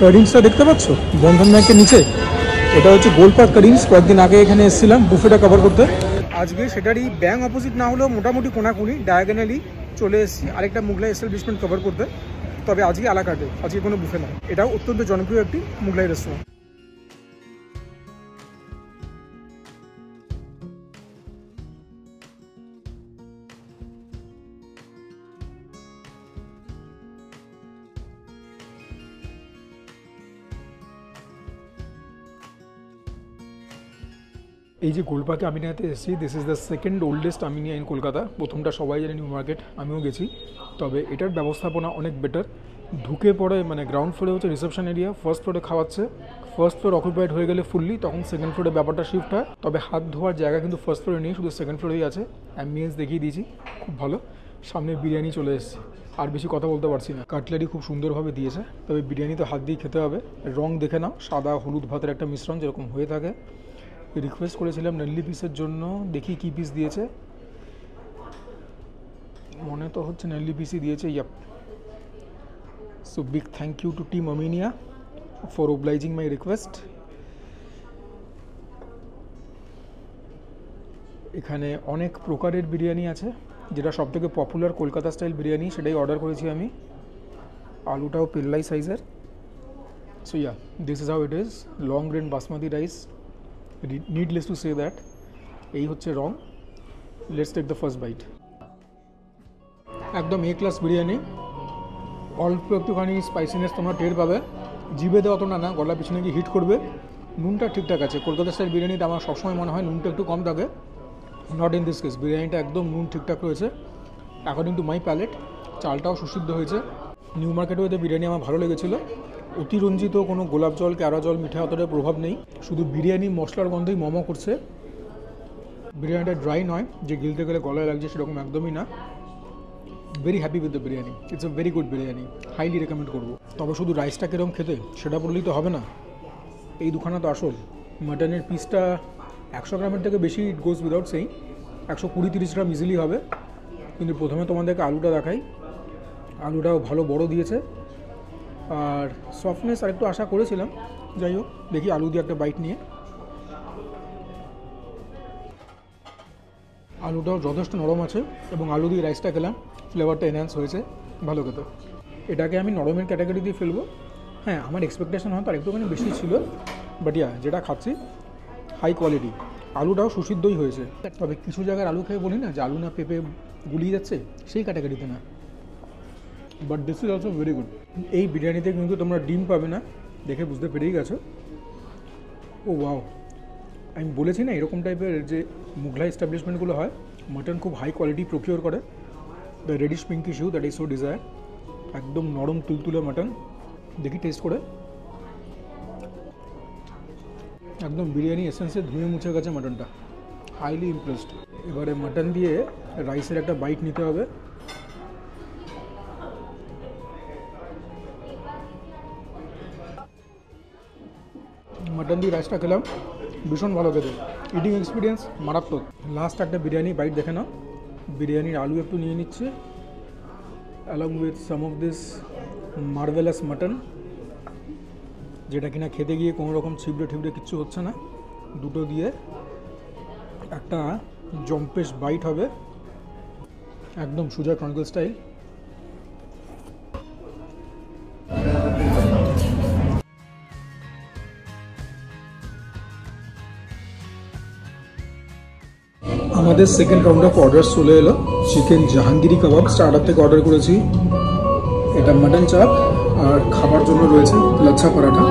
কারিংসটা দেখতে পাচ্ছ বন্ধন ব্যাংকের নিচে, এটা হচ্ছে গোলপাত কারিংস। কয়েকদিন আগে এখানে এসেছিলাম বুফেটা কভার করতে। আজকে সেটারই ব্যাংক অপোজিট না হলেও মোটামুটি কোনাকুনি ডায়াগোনালি চলে এসেছি আরেকটা মুঘলাই এস্টাবলিশমেন্ট কভার করতে। তবে আজকে আলাকাটে, আজকে কোনো বুফে না। এটাও অত্যন্ত জনপ্রিয় একটি মুঘলাই রেস্টুরেন্ট। এই যে গোলপাতে আমিনিয়াতে এসেছি, this is the second oldest Aminia in Kolkata. প্রথমটা সবাই জানে নিউ মার্কেট, আমিও গেছি। তবে এটার ব্যবস্থাপনা অনেক বেটার। ঢুকে পড়ে মানে গ্রাউন্ড ফ্লোরে হচ্ছে রিসেপশন এরিয়া, ফার্স্ট ফ্লোরে খাওয়াচ্ছে। ফার্স্ট ফ্লোর অকুপাইড হয়ে গেলে ফুললি, তখন সেকেন্ড ফ্লোরে ব্যাপারটা শিফট হয়। তবে হাত ধোয়ার জায়গা কিন্তু ফার্স্ট ফ্লোরে নেই, শুধু সেকেন্ড ফ্লোরেই আছে। অ্যাম্বিয়েন্স দেখিয়ে দিয়েছি, খুব ভালো। সামনে বিরিয়ানি চলে এসেছে, আর বেশি কথা বলতে পারছি না। কাটলারি খুব সুন্দরভাবে দিয়েছে, তবে বিরিয়ানি তো হাত দিয়ে খেতে হবে। রং দেখে নাও, সাদা হলুদ ভাতের একটা মিশ্রণ যেরকম হয়ে থাকে। রিকোয়েস্ট করেছিলাম নাল্লি পিসের জন্য, দেখি কি পিস দিয়েছে। মনে তো হচ্ছে নাল্লি পিসই দিয়েছে। Yup. So big thank you to team Aminia for obliging my request. এখানে অনেক প্রকারের বিরিয়ানি আছে, যেটা সবথেকে পপুলার কলকাতা স্টাইল বিরিয়ানি, সেটাই অর্ডার করেছি আমি। আলুটাও পেল্লাই সাইজের। So yeah, this is how it is. Long grain basmati rice, needless to say that। এই হচ্ছে রং। Let's take the first bite. একদম এ ক্লাস বিরিয়ানি। অল্প একটুখানি স্পাইসিনেস তোমরা টের পাবে, জিভে দেওয়া অতটা না, গলা পিছনে গিয়ে হিট করবে। নুনটা ঠিকঠাক আছে। কলকাতা স্টাইল বিরিয়ানিতে আমার সবসময় মনে হয় নুনটা একটু কম থাকে, নট ইন দিস কেস। বিরিয়ানিটা একদম নুন ঠিকঠাক রয়েছে অ্যাকর্ডিং টু মাই প্যালেট। চালটাও সুসিদ্ধ হয়েছে। নিউ মার্কেট ওয়েতে বিরিয়ানি আমার ভালো লেগেছিলো। অতিরঞ্জিত কোনো গোলাপ জল, ক্যারা জল, মিঠা অতটা প্রভাব নেই, শুধু বিরিয়ানি মশলার গন্ধই মমো করছে। বিরিয়ানিটা ড্রাই নয় যে গিলতে গেলে গলায় লাগছে, সেরকম একদমই না। Very happy with the biryani. It's a very good biryani, highly recommend করবো। তবে শুধু রাইসটা কীরকম খেতে সেটা বললেই তো হবে না। এই দুখানা তো আসল। মাটনের পিসটা 100 গ্রামের থেকে বেশি ইট গোজ উইদাউট সেই, 120-30 গ্রাম ইজিলি হবে। কিন্তু প্রথমে তোমাদেরকে আলুটা দেখাই। আলুটাও ভালো বড় দিয়েছে, আর সফটনেস আর একটু আশা করেছিলাম। যাই হোক, দেখি আলু দিয়ে একটা বাইট নিয়ে। আলুটাও যথেষ্ট নরম আছে, এবং আলু দিয়ে রাইসটা খেলাম, ফ্লেভারটা এনহ্যান্স হয়েছে, ভালো খেতে। এটাকে আমি নরমের ক্যাটাগরি দিয়ে ফেলবো। হ্যাঁ, আমার এক্সপেকটেশন হয় তার একটুখানি বেশি ছিল, বাট ইয়া, যেটা খাচ্ছি হাই কোয়ালিটি। আলুটাও সুসিদ্ধই হয়েছে। তবে কিছু জায়গার আলু খেয়ে বলি না যে আলু না পেঁপে গুলিয়ে যাচ্ছে, সেই ক্যাটাগরিতে না। But this is also very good. এই বিরিয়ানিতে কিন্তু তোমরা ডিম পাবে না, দেখে বুঝতে পেরেই গেছো। ও ওয়াও, আমি বলেছি না এরকম টাইপের যে মুঘলাই এস্টাবলিশমেন্টগুলো হয়, মাটন খুব হাই কোয়ালিটি প্রকিওর করে। The reddish pinky issue that is so desire. একদম নরম তুলতুলে মাটন। দেখি টেস্ট করে। একদম বিরিয়ানি এসেন্সে ধুয়ে মুছে গেছে মাটনটা, হাইলি ইমপ্রেসড। এবারে মাটন দিয়ে রাইসের একটা বাইট নিতে হবে। মাটন দিয়ে রাইসটা খেলাম, ভীষণ ভালো খেতে। ইটিং এক্সপিরিয়েন্স মারাত্মক। লাস্ট একটা বিরিয়ানি বাইট দেখে নাও। বিরিয়ানির আলু একটু নিয়ে নিচ্ছে, along with some of this marvellous mutton, যেটা কিনা খেতে গিয়ে কোনো রকম ছিবড়ে ঠিবড়ে কিচ্ছু হচ্ছে না। দুটো দিয়ে একটা জম্পেশ বাইট হবে, একদম সুজা ক্রনিকল স্টাইল। আমাদের সেকেন্ড রাউন্ড অফ অর্ডার চলে এলো। চিকেন জাহাঙ্গীরি কাবাব স্টার্টার থেকে অর্ডার করেছি। এটা মাটন চাপ, আর খাবার জন্য রয়েছে লাচ্ছা পরাঠা।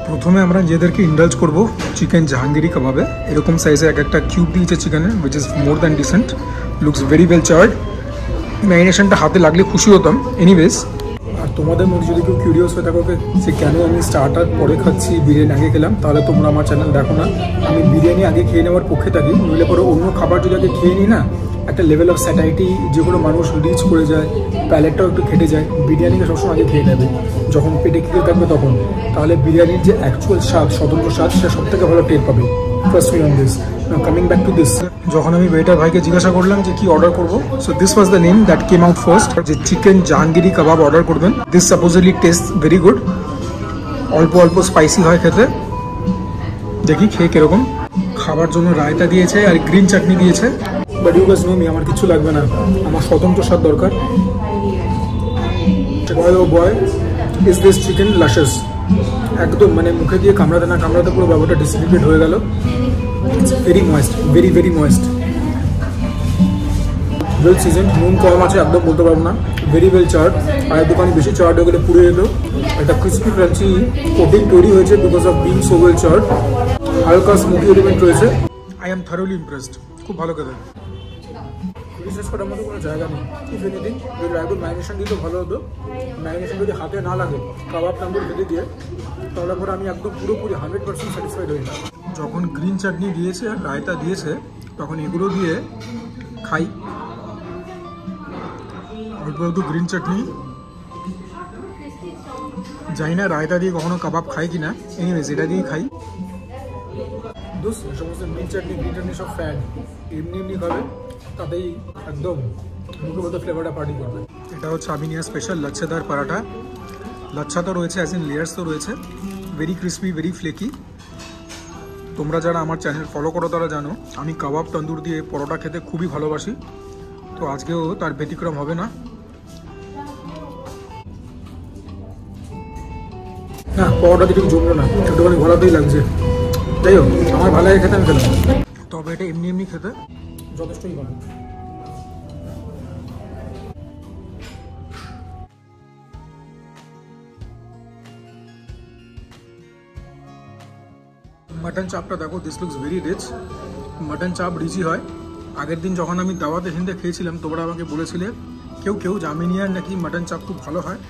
প্রথমে আমরা নিজেদেরকে ইন্ডালজ করব চিকেন জাহাঙ্গীরি কাবাবে। এরকম সাইজের একটা কিউব দিয়েছে চিকেনের, which is more than decent, looks very well charred. ম্যারিনেশনটা হাতে লাগলে খুশি হতাম। এনিওয়েজ, আর তোমাদের মধ্যে যদি কেউ কিউরিয়াস হয়ে থাকো যে কেন আমি স্টার্টার পরে খাচ্ছি, বিরিয়ানি আগে খেলাম, তাহলে তোমরা আমার চ্যানেল দেখো না। আমি বিরিয়ানি আগে খেয়ে নেওয়ার পক্ষে থাকি। নইলে পরে অন্য খাবার যদি আগে খেয়ে নিই না, একটা লেভেল অফ স্যাটাইটি যেগুলো মানুষ রিচ করে যায়, প্যালেটটাও একটু খেটে যায়। বিরিয়ানিকে সবসময় আগে খেয়ে নেবে যখন পেটে খিদে থাকবে তখন, তাহলে বিরিয়ানির যে অ্যাকচুয়াল স্বাদ, স্বতন্ত্র স্বাদ, সেটা সব থেকে ভালো টের পাবে। Trust me on this. Now coming back to this, যখন আমি ওয়েটার ভাইকে জিজ্ঞাসা করলাম যে কি অর্ডার করবো, so this was the name that came out first, যে চিকেন জাহাঙ্গীরি কাবাব অর্ডার করবেন। This supposedly test very good. অল্প অল্প স্পাইসি হয় খেতে। দেখি খেয়ে কিরকম। খাবার জন্য রায়তা দিয়েছে আর গ্রিন চাটনি দিয়েছে। But you guys know me, আমার কিছু লাগবে না, আমার স্বতন্ত্র স্বাদ দরকার। Boy oh boy is this chicken luscious. একদম মানে মুখে দিয়ে কামড়াতে না কামড়াতে পুরো ব্যাপারটা ডিসিলিকেট হয়ে গেল। It's very moist, very very moist. Well season, নুন কম আছে একদম বলতে পারবো না। Very well Chad. আর দোকানে বেশি চার্ড হয়ে গেলে পুড়ে যেত। একটা ক্রিস্পি ক্রাঞ্চি কোটিং তৈরি হয়েছে because of being so well charred. হালকা স্মোকি এলিমেন্ট রয়েছে। I am thoroughly impressed. খুব ভালো খেতে। বিশেষ করার মতো কোনো জায়গা নেই। ইফ এনিথিং যদি একটু ম্যারিনেশন দিলে ভালো হতো। ম্যারিনেশন যদি হাতে না লাগে কাবাব টান্দুর ভেজে দিয়ে, তাহলে পরে আমি একদম পুরোপুরি 100% স্যাটিসফাইড হই না। যখন গ্রিন চাটনি দিয়েছে আর রায়তা দিয়েছে তখন এগুলো দিয়ে খাই। অল্প একটু গ্রিন চাটনি, জানি না রায়তা দিয়ে কখনো কাবাব খাই কিনা, এনিওয়েজ এটা দিয়ে খাই। দোস্ত সমস্ত গ্রিন চাটনি সব ফ্যান, এমনি এমনি খাবে তাতেই একদম মুখের মধ্যে ফ্লেভারটা পার্টি করবে। এটা হচ্ছে আমি নিয়ে স্পেশাল লচ্ছাদার পরাঠা। লচ্ছা তো রয়েছে, অ্যাজ ইন লেয়ার্স তো রয়েছে। Very crispy, very flaky. তোমরা যারা আমার চ্যানেল ফলো করো তারা জানো আমি কাবাব তন্দুর দিয়ে পরোটা খেতে খুবই ভালোবাসি। তো আজকেও তার ব্যতিক্রম হবে না। না পরোটা দিয়ে ঠিক জমলো না, একটুখানি ঘোরাতেই লাগছে। যাই হোক আমার ভালো লাগে খেতে, আমি খেলাম। তবে এটা এমনি এমনি খেতে যথেষ্টই ভালো। মাটন চাপটা দেখো, this looks very rich. Mutton chaap রিচই হয়। আগের দিন যখন আমি দাওয়াতে হিন্দে খেয়েছিলাম তোমরা আমাকে বলেছিলে কেউ জামিনিয়ার নাকি মাটন চাপ খুব ভালো হয়।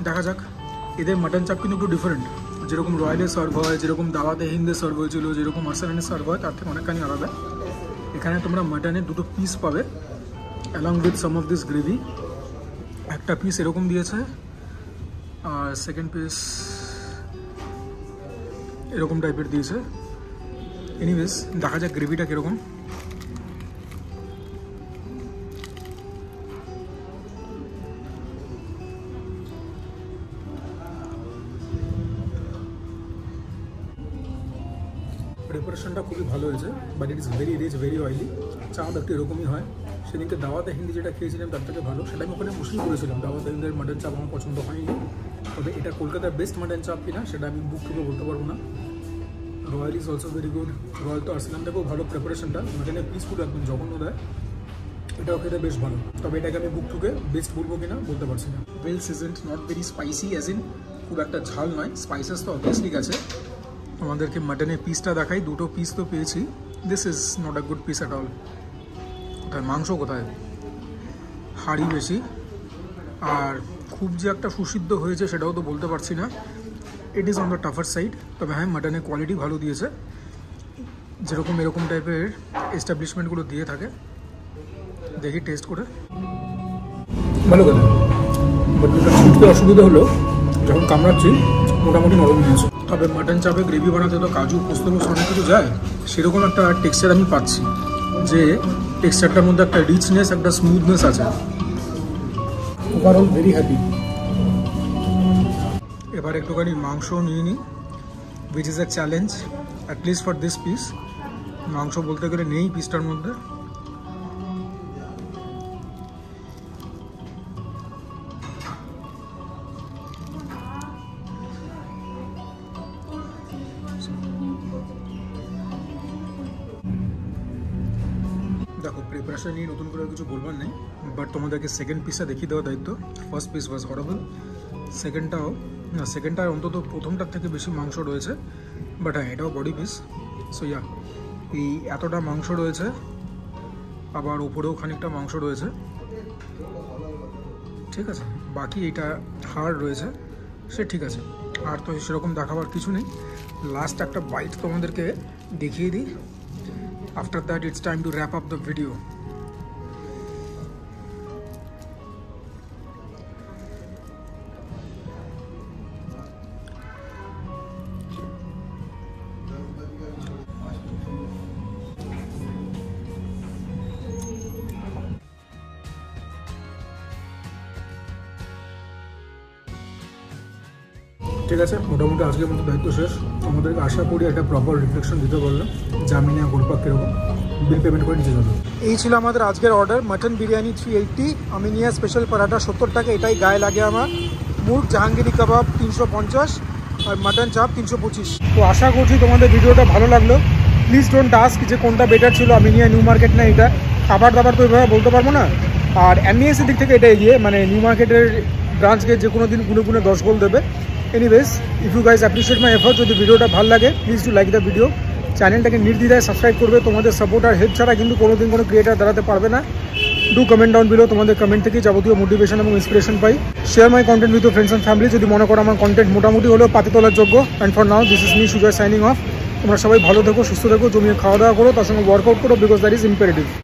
দেখা যাক। এদের মাটন চাপ কিন্তু একটু ডিফারেন্ট। যেরকম রয়্যালে সার্ভ হয়, যেরকম দাওয়াতে হিন্দে সার্ভ হয়েছিল, যেরকম আরসালানে সার্ভ হয় তার থেকে অনেকখানি আলাদা। এখানে তোমরা মাটনের দুটো পিস পাবে along with some of this gravy. একটা পিস এরকম দিয়েছে আর সেকেন্ড পিস এরকম টাইপের দিয়েছে। এনিওয়েজ দেখা যাক গ্রেভিটা কীরকম। প্রিপারেশনটা খুবই ভালো হয়েছে, but it is very rich, very oily. Chaap একটু এরকমই হয়। সেদিনকে দাওয়াতে হিন্দি যেটা খেয়েছিলাম তার থেকে ভালো। সেটা আমি ওখানে বসেই করেছিলাম। দাওয়াতে হিন্দের মাটন চাপ আমার পছন্দ হয়নি। তবে এটা কলকাতার বেস্ট মাটন চাপ কিনা সেটা আমি বুক থেকে বলতে পারবো না। Royal is also very good. Royal তো আরসালান থেকেও ভালো প্রিপারেশনটা। মাটনের পিসগুলো একদম জঘন্য দেয়, এটাও খেতে বেশ ভালো। তবে এটাকে আমি বুক থেকে বেস্ট বলবো কিনা বলতে পারছি না। Well seasoned, not very spicy, as in খুব একটা ঝাল নয়। স্পাইসেস তো অবভিয়াসলি গেছে। আমাদেরকে মাটনের পিসটা দেখাই। দুটো পিস তো পেয়েছি। This is not a good piece at all. কোথায় মাংস, কোথায় হাড়ি বেশি। আর খুব যে একটা সুসিদ্ধ হয়েছে সেটাও তো বলতে পারছি না। It is on the টাফার side. তবে হ্যাঁ মাটনের কোয়ালিটি ভালো দিয়েছে, যেরকম এরকম টাইপের এস্টাবলিশমেন্টগুলো দিয়ে থাকে। দেখি টেস্ট করে। ভালো কথা, বাট যেটা ছুটতে অসুবিধা হলো যখন কামড়াচ্ছি মোটামুটি নরম নিয়েছে। তবে মাটন চাপে গ্রেভি বানাতে তো কাজু পোস্ত অনেক কিছু যায়, সেরকম একটা টেক্সচার আমি পাচ্ছি, যে টেক্সচারটার মধ্যে একটা রিচনেস, একটা স্মুথনেস আছে। Overall very happy. এবার একটুখানি মাংস নিয়ে নিই, which is a challenge at least for this piece. মাংস বলতে গেলে নেই পিসটার মধ্যে। দেখো প্রিপারেশন নিয়ে নতুন করে কিছু বলবার নেই, বাট তোমাদেরকে সেকেন্ড পিসটা দেখিয়ে দেওয়ার দায়িত্ব। ফার্স্ট পিস ওয়াজ হরেবল। সেকেন্ডটা অন্তত প্রথমটার থেকে বেশি মাংস রয়েছে, বাট হ্যাঁ এটাও বডি পিস। সো ইয়া, এই এতটা মাংস রয়েছে, আবার উপরেও খানিকটা মাংস রয়েছে, ঠিক আছে। বাকি এটা হাড় রয়েছে, সে ঠিক আছে। আর তো সেরকম দেখাবার কিছু নেই। লাস্ট একটা বাইট তোমাদেরকে দেখিয়ে দিই। After that, it's time to wrap up the video. ঠিক আছে, মোটামুটি আজকের মতো দায়িত্ব শেষ। আমাদেরকে আশা করি একটা প্রপার রিফ্লেকশন দিতে পারলাম জামিনিয়া গোলপাক কীরকম, বিল পেমেন্ট করে নিতে যাবে। এই ছিল আমাদের আজকের order, mutton biryani 380, Aminia special paratha 70 টাকা, এটাই গায়ে লাগে আমার। মুগ জাহাঙ্গীরি কাবাব 350 আর মাটন চাপ 325। তো আশা করছি তোমাদের ভিডিওটা ভালো লাগলো। প্লিজ ডোন্ট আস্ক যে কোনটা বেটার ছিল, আমিনিয়া নিউ মার্কেট না এটা। খাবার দাবার তো এভাবে বলতে পারবো না। আর এমবিএসের দিক থেকে এটা এগিয়ে, মানে নিউ মার্কেটের ব্রাঞ্চকে যে কোনো দিন গুনে গুনে 10 গোল দেবে। Anyways, if you guys appreciate my effort, যদি ভিডিওটা ভালো লাগে please do like the video, চ্যানেলটাকে নির্দ্বিধায় সাবস্ক্রাইব করবে। তোমাদের সাপোর্ট আর হেল্প ছাড়া কিন্তু কোনোদিন কোনো ক্রিয়েটার দাঁড়াতে পারবে না। ডু কমেন্ট ডাউন বিলো, তোমাদের কমেন্ট থেকেই যাবতীয় মোটিভেশন এবং inspiration pi. Share my content with friends and family যদি মনে করো আমার কন্টেন্ট মোটামুটি হলেও পাতে তোলার যোগ্য। And for now this is me Sujoy signing off. তোমরা সবাই ভালো থেকো, সুস্থ থেকো, জমিয়ে খাওয়া দাওয়া করো, তার সঙ্গে ওয়ার্কআউট করো, বিকজ দ্যাট ইজ ইম্পারেটিভ।